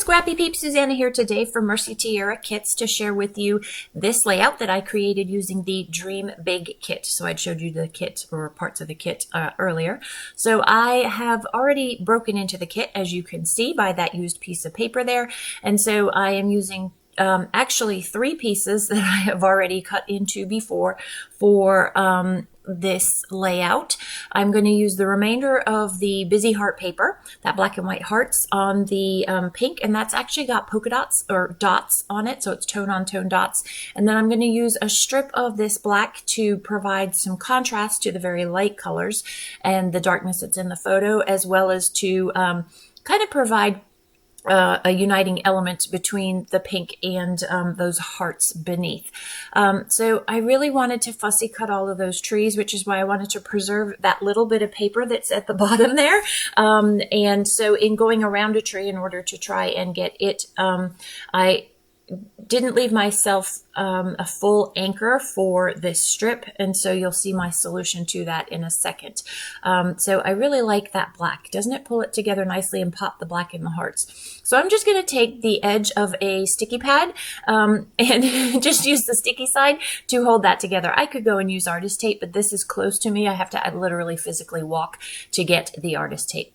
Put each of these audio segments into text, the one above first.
Scrappy Peeps, Suzanna here today for Mercy Tiara Kits to share with you this layout that I created using the Dream Big kit. So I showed you the kit or parts of the kit earlier. So I have already broken into the kit, as you can see by that used piece of paper there. And so I am using actually 3 pieces that I have already cut into before for this layout. I'm going to use the remainder of the Busy Heart paper, that black and white hearts on the pink, and that's actually got polka dots or dots on it, so it's tone on tone dots. And then I'm going to use a strip of this black to provide some contrast to the very light colors and the darkness that's in the photo, as well as to kind of provide a uniting element between the pink and those hearts beneath. So I really wanted to fussy cut all of those trees, which is why I wanted to preserve that little bit of paper that's at the bottom there. And so in going around a tree in order to try and get it, I didn't leave myself a full anchor for this strip, and so you'll see my solution to that in a second. So I really like that black. Doesn't it pull it together nicely and pop the black in the hearts? So I'm just going to take the edge of a sticky pad and just use the sticky side to hold that together. I could go and use artist tape, but this is close to me. I have to literally physically walk to get the artist tape.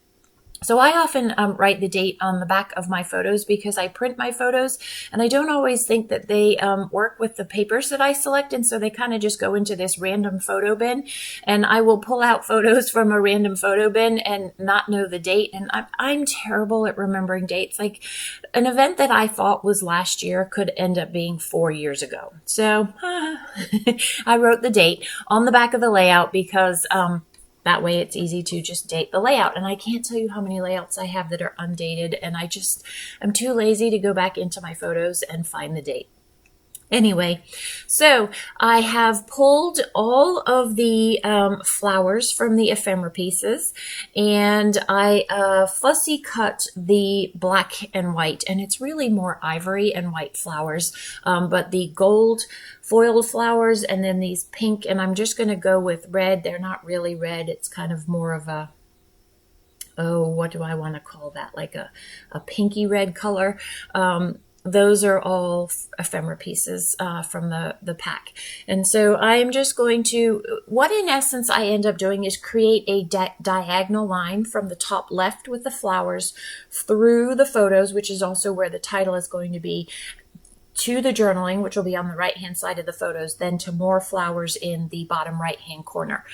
So I often write the date on the back of my photos because I print my photos, and I don't always think that they work with the papers that I select, and so they kind of just go into this random photo bin, and I will pull out photos from a random photo bin and not know the date, and I'm terrible at remembering dates. Like an event that I thought was last year could end up being 4 years ago. So I wrote the date on the back of the layout because that way it's easy to just date the layout. And I can't tell you how many layouts I have that are undated, and I'm too lazy to go back into my photos and find the date. Anyway, so I have pulled all of the flowers from the ephemera pieces, and I fussy cut the black and white, and it's really more ivory and white flowers, but the gold foiled flowers and then these pink, and I'm just going to go with red. They're not really red. It's kind of more of a, oh, what do I want to call that? Like a pinky red color. Those are all ephemera pieces from the pack. And so I am just going to, what in essence I end up doing is create a diagonal line from the top left with the flowers through the photos, which is also where the title is going to be, to the journaling, which will be on the right-hand side of the photos, then to more flowers in the bottom right-hand corner.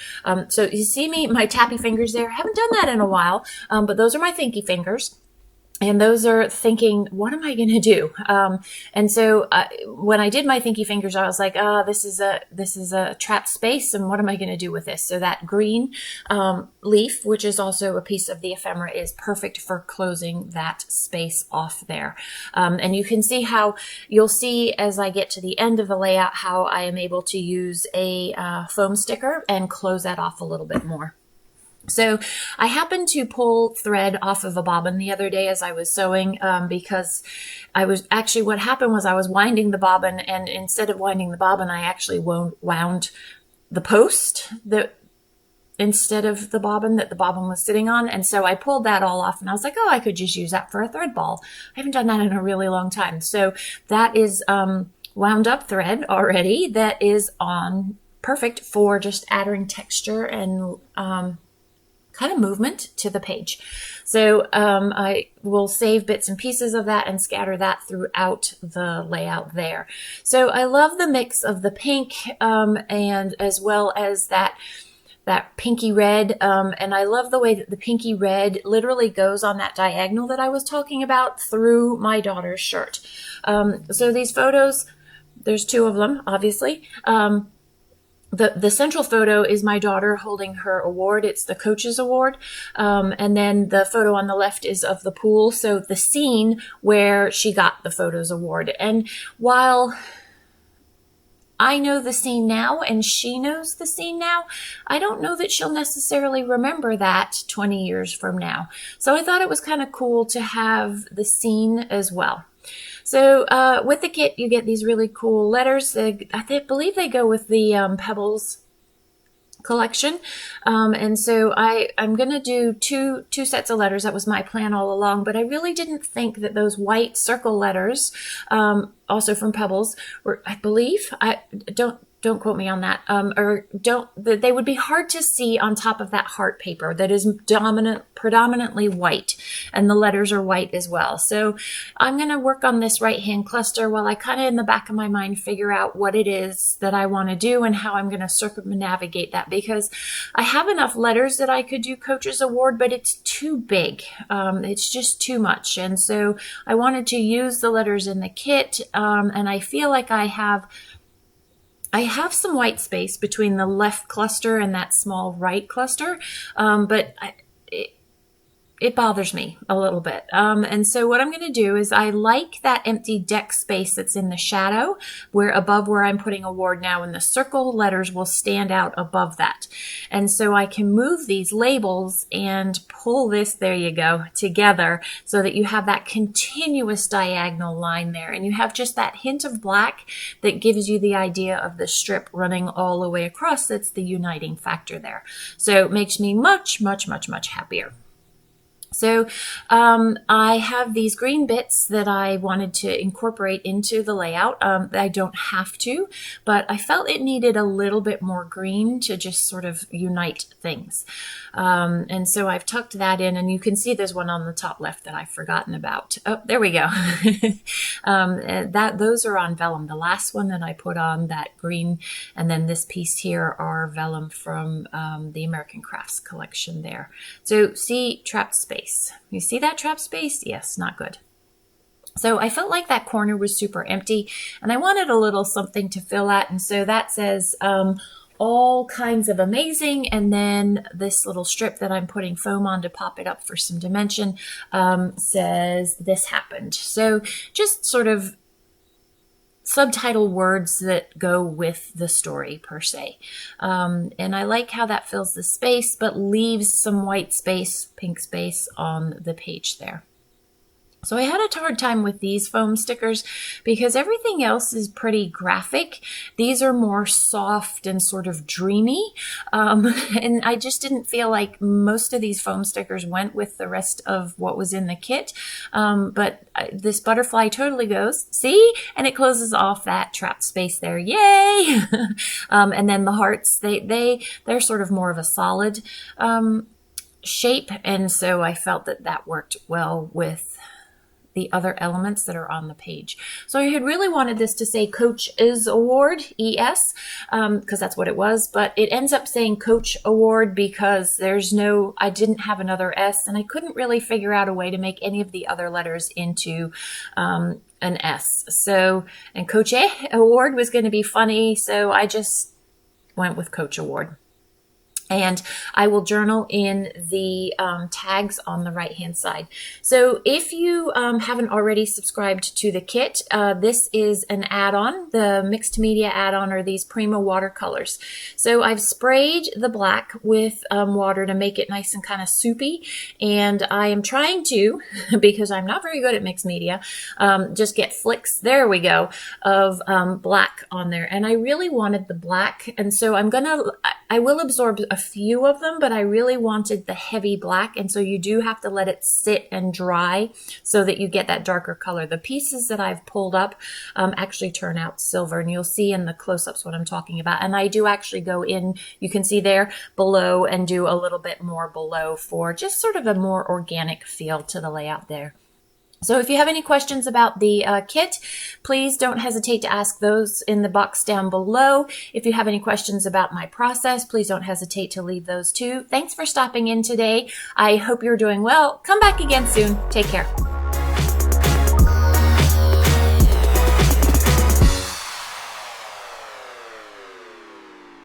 So you see my tappy fingers there? I haven't done that in a while, but those are my thinky fingers. And those are thinking, what am I going to do? And so when I did my thinky fingers, I was like, oh, this is a trapped space, and what am I going to do with this? So that green leaf, which is also a piece of the ephemera, is perfect for closing that space off there. And you can see how, you'll see as I get to the end of the layout, how I am able to use a foam sticker and close that off a little bit more. So I happened to pull thread off of a bobbin the other day as I was sewing because what happened was I was winding the bobbin, and instead of winding the bobbin, I actually wound the post instead of the bobbin that the bobbin was sitting on. And so I pulled that all off, and I was like, oh, I could just use that for a thread ball. I haven't done that in a really long time. So that is wound up thread already that is on perfect for just adding texture and kind of movement to the page. So I will save bits and pieces of that and scatter that throughout the layout there. So I love the mix of the pink and as well as that pinky red, and I love the way that the pinky red literally goes on that diagonal that I was talking about through my daughter's shirt. So these photos, there's 2 of them, obviously. The central photo is my daughter holding her award. It's the coach's award. And then the photo on the left is of the pool. So the scene where she got the photos award. And while I know the scene now and she knows the scene now, I don't know that she'll necessarily remember that 20 years from now. So I thought it was kind of cool to have the scene as well. So with the kit, you get these really cool letters. I believe they go with the pebbles collection. And so I'm going to do two sets of letters. That was my plan all along, but I really didn't think that those white circle letters, also from Pebbles, were, I believe, don't quote me on that, they would be hard to see on top of that heart paper that is predominantly white, and the letters are white as well. So I'm going to work on this right-hand cluster while I kind of in the back of my mind figure out what it is that I want to do and how I'm going to circumnavigate that, because I have enough letters that I could do Coach's Award, but it's too big. It's just too much. And so I wanted to use the letters in the kit, and I feel like I have some white space between the left cluster and that small right cluster, but it bothers me a little bit. And so what I'm going to do is I like that empty deck space that's in the shadow above where I'm putting award now, and the circle letters will stand out above that. And so I can move these labels and pull this, there you go, together so that you have that continuous diagonal line there. And you have just that hint of black that gives you the idea of the strip running all the way across. That's the uniting factor there. So it makes me much, much, much, much happier. So I have these green bits that I wanted to incorporate into the layout. I don't have to, but I felt it needed a little bit more green to just sort of unite things. And so I've tucked that in, and you can see there's one on the top left that I've forgotten about. Oh, there we go. Those are on vellum. The last one that I put on, that green, and then this piece here are vellum from the American Crafts collection there. So see, trapped space. You see that trap space? Yes, not good. So I felt like that corner was super empty, and I wanted a little something to fill that. And so that says all kinds of amazing. And then this little strip that I'm putting foam on to pop it up for some dimension says this happened. So just sort of subtitle words that go with the story per se. And I like how that fills the space, but leaves some white space, pink space on the page there. So I had a hard time with these foam stickers because everything else is pretty graphic. These are more soft and sort of dreamy. And I just didn't feel like most of these foam stickers went with the rest of what was in the kit. But this butterfly totally goes, see? And it closes off that trapped space there. Yay! And then the hearts, they're sort of more of a solid shape. And so I felt that worked well with the other elements that are on the page. So I had really wanted this to say Coach's Award, ES, because that's what it was, but it ends up saying Coach Award because I didn't have another S, and I couldn't really figure out a way to make any of the other letters into an S. So, and Coach Award was going to be funny, so I just went with Coach Award. And I will journal in the tags on the right-hand side. So if you haven't already subscribed to the kit, this is an add-on. The mixed media add-on are these Prima watercolors. So I've sprayed the black with water to make it nice and kind of soupy. And I am trying to, because I'm not very good at mixed media, just get flicks, there we go, of black on there. And I really wanted the black. And so I will absorb a few of them, but I really wanted the heavy black. And so you do have to let it sit and dry so that you get that darker color. The pieces that I've pulled up actually turn out silver, and you'll see in the close-ups what I'm talking about. And I do actually go in, you can see there below, and do a little bit more below for just sort of a more organic feel to the layout there. So if you have any questions about the kit, please don't hesitate to ask those in the box down below. If you have any questions about my process, please don't hesitate to leave those too. Thanks for stopping in today. I hope you're doing well. Come back again soon. Take care.